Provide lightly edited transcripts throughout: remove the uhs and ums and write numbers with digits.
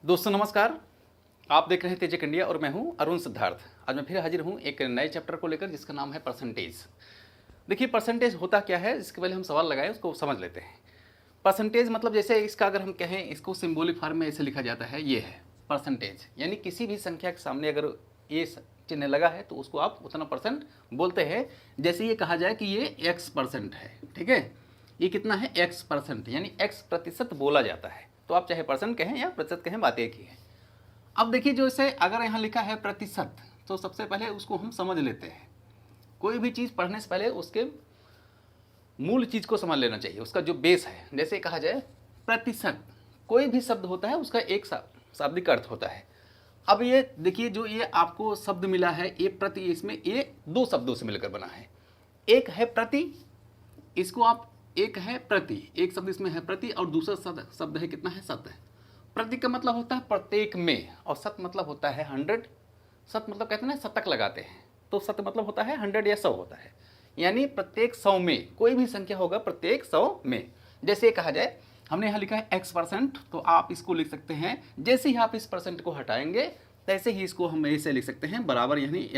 दोस्तों नमस्कार। आप देख रहे हैं तेजक इंडिया और मैं हूं अरुण सिद्धार्थ। आज मैं फिर हाजिर हूं एक नए चैप्टर को लेकर जिसका नाम है परसेंटेज। देखिए परसेंटेज होता क्या है, इसके पहले हम सवाल लगाए उसको समझ लेते हैं। परसेंटेज मतलब जैसे इसका अगर हम कहें, इसको सिंबॉलिक फॉर्म में ऐसे लिखा जाता है, ये है परसेंटेज। यानी किसी भी संख्या के सामने अगर ये चिन्ह लगा है तो उसको आप उतना परसेंट बोलते हैं। जैसे ये कहा जाए कि ये x% है, ठीक है, ये कितना है x%, यानी x प्रतिशत बोला जाता है। तो आप चाहे परसेंट कहें या प्रतिशत कहें, बात एक ही है। अब देखिए जो इसे अगर यहाँ लिखा है प्रतिशत, तो सबसे पहले उसको हम समझ लेते हैं। कोई भी चीज़ पढ़ने से पहले उसके मूल चीज़ को समझ लेना चाहिए, उसका जो बेस है। जैसे कहा जाए प्रतिशत, कोई भी शब्द होता है उसका एक शाब्दिक अर्थ होता है। अब ये देखिए जो ये आपको शब्द मिला है ये प्रति, इसमें ये दो शब्दों से मिलकर बना है। एक है प्रति, इसको आप एक है प्रति, एक शब्द इसमें है प्रति, और दूसरा शब्द है कितना है सत है। प्रति का मतलब होता है प्रत्येक में, और सत मतलब होता है 100। सत मतलब कहते हैं ना शतक लगाते हैं, तो सत मतलब होता है 100 या 100 होता है। यानी प्रत्येक 100 में कोई भी संख्या होगा प्रत्येक 100 में। जैसे कहा जाए हमने यहाँ लिखा है x%, तो आप इसको लिख सकते हैं, जैसे ही आप इस परसेंट को हटाएंगे तैसे ही इसको हम ऐसे लिख सकते हैं बराबर, यानी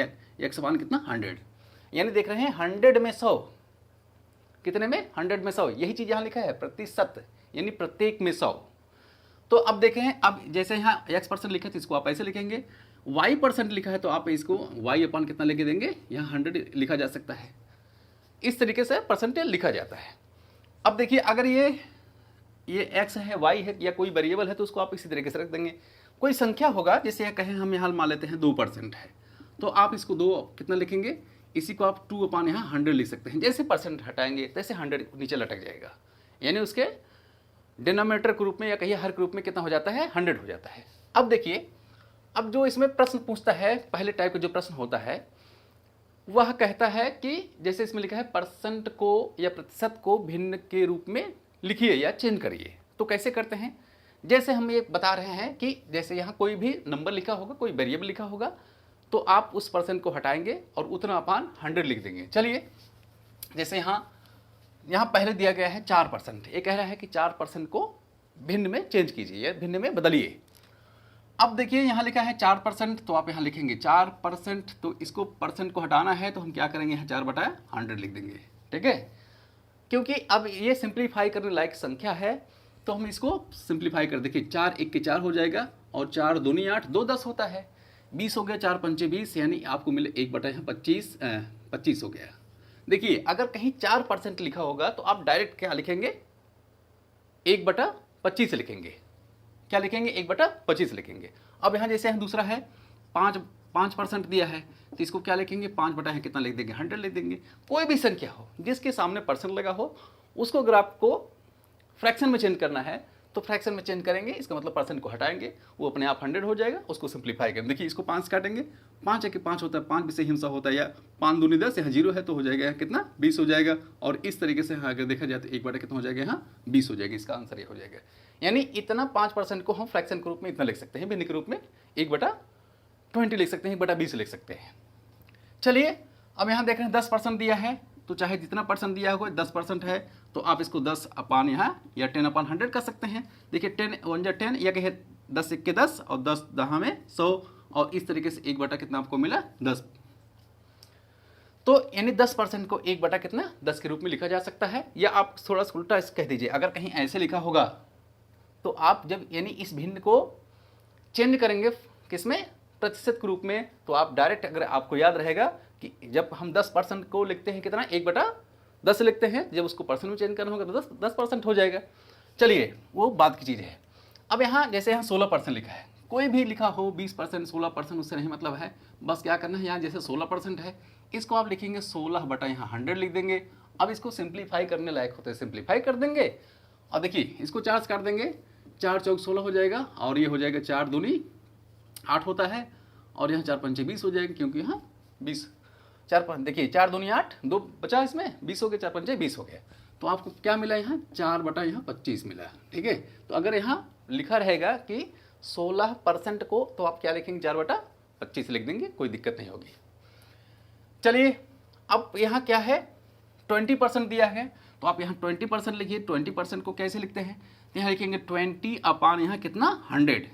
x1 कितना 100। यानी देख रहे हैं 100 में 100, कितने में 100 में 100, यही चीज़ यहाँ लिखा है प्रतिशत, यानी प्रत्येक में 100। तो अब देखें, अब जैसे यहाँ x% लिखा है तो इसको आप ऐसे लिखेंगे, y% लिखा है तो आप इसको y अपन कितना लेके देंगे, यहाँ 100 लिखा जा सकता है। इस तरीके से परसेंटेज लिखा जाता है। अब देखिए अगर ये x है, y है, या कोई वेरिएबल है तो उसको आप इसी तरीके से रख देंगे। कोई संख्या होगा, जैसे कहें हम यहाँ मान लेते हैं 2% है, तो आप इसको 2 कितना लिखेंगे, इसी को आप 2 अपान यहाँ 100 लिख सकते हैं। जैसे परसेंट हटाएंगे तैसे 100 नीचे लटक जाएगा, यानी उसके डिनोमिनेटर के रूप में या कहिए हर के रूप में कितना हो जाता है 100 हो जाता है। अब देखिए, अब जो इसमें प्रश्न पूछता है, पहले टाइप का जो प्रश्न होता है वह कहता है कि जैसे इसमें लिखा है परसेंट को या प्रतिशत को भिन्न के रूप में लिखिए या चेंज करिए। तो कैसे करते हैं, जैसे हम ये बता रहे हैं कि जैसे यहाँ कोई भी नंबर लिखा होगा, कोई वेरिएबल लिखा होगा, तो आप उस परसेंट को हटाएंगे और उतना अपान 100 लिख देंगे। चलिए जैसे यहाँ पहले दिया गया है 4%, ये कह रहा है कि 4% को भिन्न में चेंज कीजिए या भिन्न में बदलिए। अब देखिए यहाँ लिखा है 4%, तो आप यहाँ लिखेंगे 4%, तो इसको परसेंट को हटाना है तो हम क्या करेंगे, यहाँ 4/100 लिख देंगे, ठीक है। क्योंकि अब ये सिंप्लीफाई करने लायक संख्या है तो हम इसको सिंप्लीफाई कर, देखिए 4 1 के 4 हो जाएगा, और 4 दूनी 8, 2 10 होता है, 20 हो गया, 4 पंचे 20, यानी आपको मिले 1/25 हो गया। देखिए अगर कहीं 4% लिखा होगा तो आप डायरेक्ट क्या लिखेंगे, 1/25 लिखेंगे। क्या लिखेंगे, 1/25 लिखेंगे। अब यहाँ जैसे दूसरा है 5% दिया है, तो इसको क्या लिखेंगे, 5 कितना लिख देंगे, 100 लिख देंगे। कोई भी संख्या हो जिसके सामने परसेंट लगा हो, उसको अगर आपको फ्रैक्शन में चेंज करना है तो फ्रैक्शन में चेंज करेंगे, इसका मतलब परसेंट को हटाएंगे, वो अपने आप 100 हो जाएगा। उसको सिंप्लीफाई करेंगे, देखिए इसको 5 काटेंगे, 5 1 5 होता है, 5 से हिंसा होता है, या 5 दूनी 10, यहाँ 0 है तो हो जाएगा कितना 20 हो जाएगा। और इस तरीके से अगर देखा जाए तो 1 कितना हो जाएगा, यहाँ 20 हो जाएगा। इसका आंसर ये हो जाएगा। यानी इतना 5% को हम फ्रैक्शन के रूप में इतना लिख सकते हैं, भिन्न के रूप में 1/20 लिख सकते हैं, 1/20 लिख सकते हैं। चलिए अब यहाँ देख रहे हैं 10% दिया है, तो चाहे जितना परसेंट दिया होगा 10% है तो आप इसको 10 अपान यहाँ या 10/100 कर सकते हैं। देखिए 10 1 10, या कहिए 10 1 के 10, और 10 10 में 100, और इस तरीके से 1 कितना आपको मिला 10। तो यानी 10% को 1 कितना 10 के रूप में लिखा जा सकता है। या आप थोड़ा सा उल्टा कह दीजिए, अगर कहीं ऐसे लिखा होगा तो आप जब यानी इस भिन्न को चेंज करेंगे किसमें, प्रतिशत के रूप में, तो आप डायरेक्ट, अगर आपको याद रहेगा कि जब हम 10% को लिखते हैं कितना 1/10 लिखते हैं, जब उसको परसेंट में चेंज करना होगा तो 10% हो जाएगा। चलिए वो बात की चीज़ है। अब यहाँ जैसे यहाँ 16% लिखा है, कोई भी लिखा हो 20% 16%, उससे नहीं मतलब है, बस क्या करना है, यहाँ जैसे 16% है इसको आप लिखेंगे 16/100 लिख देंगे। अब इसको सिंप्लीफाई करने लायक होते हैं, सिंप्लीफाई कर देंगे, और देखिए इसको 4 से काट देंगे, 4 चौक 16 हो जाएगा, और ये हो जाएगा 4 दूनी 8 होता है, और यहाँ 4 पंचे 20 हो जाएगा, क्योंकि यहाँ 20 4 देखिए 4 दूनी 8, 2 बचा, इसमें 20 हो गया, 4 पंचे 20 हो गया। तो आपको क्या मिला, यहाँ 4/25 मिला, ठीक है। तो अगर यहाँ लिखा रहेगा कि 16% को, तो आप क्या लिखेंगे 4/25 लिख देंगे, कोई दिक्कत नहीं होगी। चलिए अब यहाँ क्या है 20% दिया है, तो आप यहाँ 20% लिखिए। 20% को कैसे लिखते हैं, तो यहाँ लिखेंगे 20 अपान यहाँ कितना 100,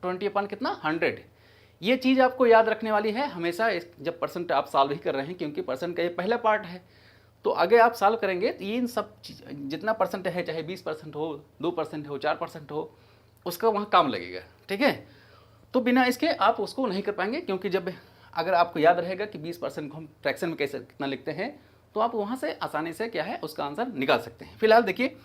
20 अपान कितना 100। ये चीज़ आपको याद रखने वाली है हमेशा जब परसेंट आप सॉल्व ही कर रहे हैं, क्योंकि परसेंट का ये पहला पार्ट है। तो आगे आप सॉल्व करेंगे तो ये इन सब जितना परसेंट है, चाहे 20% हो, 2% हो, 4% हो, उसका वहाँ काम लगेगा। ठीक है, तो बिना इसके आप उसको नहीं कर पाएंगे, क्योंकि जब अगर आपको याद रहेगा कि 20% को हम फ्रैक्शन में कैसे कितना लिखते हैं, तो आप वहाँ से आसानी से क्या है उसका आंसर निकाल सकते हैं। फिलहाल देखिए,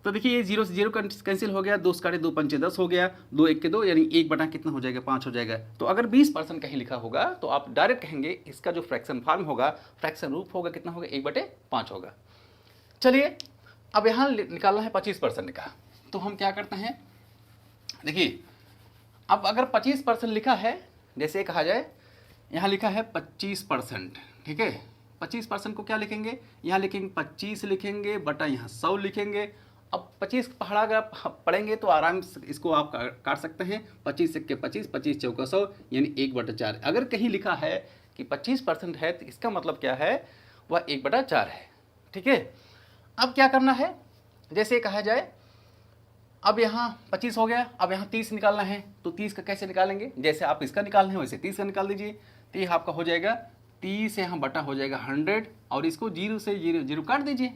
तो देखिए ये 0 से 0 कैंसिल हो गया, 2 से काटे 2 पंचे 10 हो गया, 2 1 के 2, यानी 1 बटा कितना हो जाएगा 5 हो जाएगा। तो अगर 20% कहीं लिखा होगा तो आप डायरेक्ट कहेंगे इसका जो फ्रैक्शन फॉर्म होगा, फ्रैक्शन रूप होगा, कितना होगा 1/5 होगा। चलिए अब यहाँ निकालना है 25% का, तो हम क्या करते हैं, देखिए अब अगर 25% लिखा है, जैसे कहा जाए यहाँ लिखा है 25%, ठीक है, 25% को क्या लिखेंगे, यहाँ लिखेंगे 25 लिखेंगे बटा यहाँ 100 लिखेंगे। अब 25 पहाड़ा अगर आप पढ़ेंगे तो आराम से इसको आप काट सकते हैं, 25 के 25, 25 चौका 100, यानी 1/4। अगर कहीं लिखा है कि 25% है तो इसका मतलब क्या है, वह 1/4 है। ठीक है, अब क्या करना है, जैसे कहा जाए अब यहाँ 25 हो गया, अब यहाँ 30 निकालना है, तो 30 का कैसे निकालेंगे, जैसे आप इसका निकालना है वैसे 30 का निकाल दीजिए। तो ये आपका हो जाएगा 30 यहाँ बटा हो जाएगा 100, और इसको 0 से 0 काट दीजिए।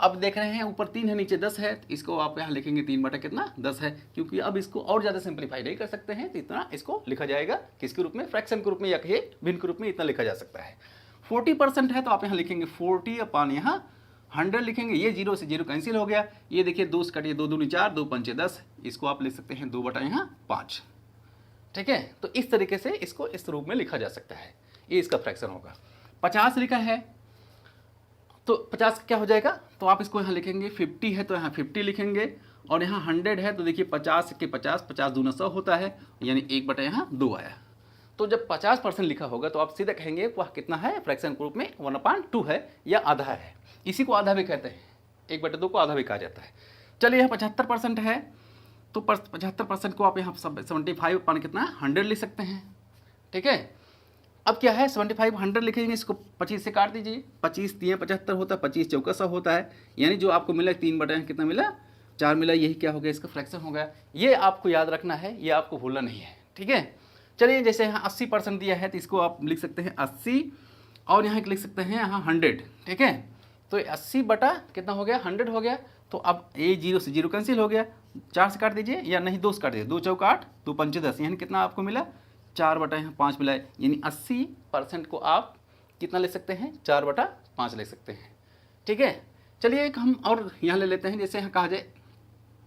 अब देख रहे हैं ऊपर 3 है नीचे 10 है, तो इसको आप यहाँ लिखेंगे 3 बटा कितना 10 है, क्योंकि अब इसको और ज़्यादा सिंप्लीफाई नहीं कर सकते हैं, तो इतना इसको लिखा जाएगा किसके रूप में, फ्रैक्शन के रूप में, या कहिए भिन्न के रूप में, इतना लिखा जा सकता है। 40% है तो आप यहाँ लिखेंगे 40 अपान यहाँ 100 लिखेंगे, ये 0 से 0 कैंसिल हो गया, ये देखिए 2 से कटिए 2 दूनी 4, 2 पंचे 10, इसको आप लिख सकते हैं 2 बटा यहाँ 5। ठीक है, तो इस तरीके से इसको इस रूप में लिखा जा सकता है, ये इसका फ्रैक्शन होगा। 50 लिखा है तो 50 क्या हो जाएगा, तो आप इसको यहाँ लिखेंगे 50 है तो यहाँ 50 लिखेंगे, और यहाँ 100 है तो देखिए 50 के 50, 50 दूना 100 होता है, यानी 1 बटा यहाँ 2 आया। तो जब 50% लिखा होगा तो आप सीधे कहेंगे वह कितना है, फ्रैक्शन के रूप में 1/2 है या आधा है, इसी को आधा भी कहते हैं, 1/2 को आधा भी कहा जाता है। चलिए यहाँ 75% है तो 75% को आप यहाँ 75 अपान कितना 100 लिख सकते हैं। ठीक है, अब क्या है 75 100 लिखेंगे, इसको 25 से काट दीजिए, 25 3 75 होता है, 25 चौका 100 होता है, यानी जो आपको मिला 3 बटा कितना मिला 4 मिला, यही क्या हो गया इसका फ्रैक्शन हो गया। ये आपको याद रखना है, ये आपको भूलना नहीं है। ठीक है, चलिए जैसे यहाँ 80% दिया है तो इसको आप लिख सकते हैं 80, और यहाँ लिख सकते हैं यहाँ 100। ठीक है, तो 80 बटा कितना हो गया 100 हो गया, तो अब ये 0 से 0 कैंसिल हो गया, 4 से काट दीजिए, या नहीं 2 से काट दीजिए, 2 चौका 8, 2 पंचे 10, यानी कितना आपको मिला 4 बटा यहाँ 5 मिला है, यानी 80% को आप कितना ले सकते हैं 4/5 ले सकते हैं। ठीक है, चलिए एक हम और यहाँ ले लेते हैं, जैसे यहाँ कहा जाए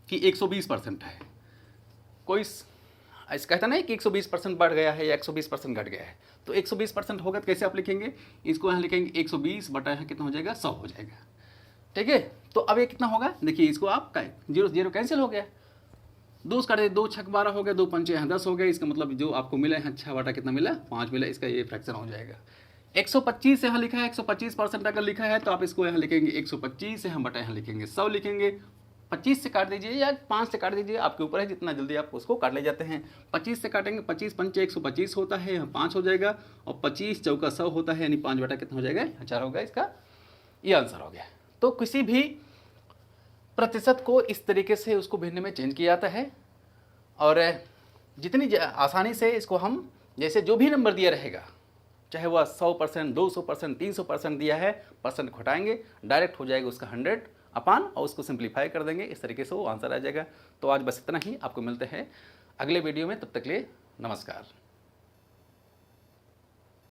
कि 120% है, कोई ऐसा कहता नहीं कि 120% बढ़ गया है या 120% घट गया है, तो 120% होगा तो कैसे आप लिखेंगे, इसको यहाँ लिखेंगे 120 बटा यहाँ कितना हो जाएगा 100 हो जाएगा। ठीक है, तो अब ये कितना होगा, देखिए इसको आप 0 से 0 कैंसिल हो गया, 2 से काटे 2 छक 12 हो गया, 2 पंचे यहाँ 10 हो गया, इसका मतलब जो आपको मिला है 6 बटा कितना मिला 5 मिला, इसका ये फ्रैक्शन हो जाएगा। 125 यहाँ लिखा है, 125% अगर लिखा है तो आप इसको यहाँ लिखेंगे 125 यहाँ बटा यहाँ लिखेंगे 100 लिखेंगे, 25 से काट दीजिए या 5 से काट दीजिए, आपके ऊपर है जितना जल्दी आप उसको काट ले जाते हैं। 25 से काटेंगे, 25 पंचे 125 होता है, यहाँ 5 हो जाएगा, और 25 चौका 100 होता है, यानी 5 बटा कितना हो जाएगा 4 होगा, इसका ये आंसर हो गया। तो किसी भी प्रतिशत को इस तरीके से उसको भिन्न में चेंज किया जाता है, और जितनी आसानी से इसको हम, जैसे जो भी नंबर दिया रहेगा, चाहे वह 100%, 200%, 300% दिया है, परसेंट घटाएंगे, डायरेक्ट हो जाएगा उसका 100 अपान, और उसको सिंप्लीफाई कर देंगे, इस तरीके से वो आंसर आ जाएगा। तो आज बस इतना ही, आपको मिलते हैं अगले वीडियो में, तब तक के लिए नमस्कार।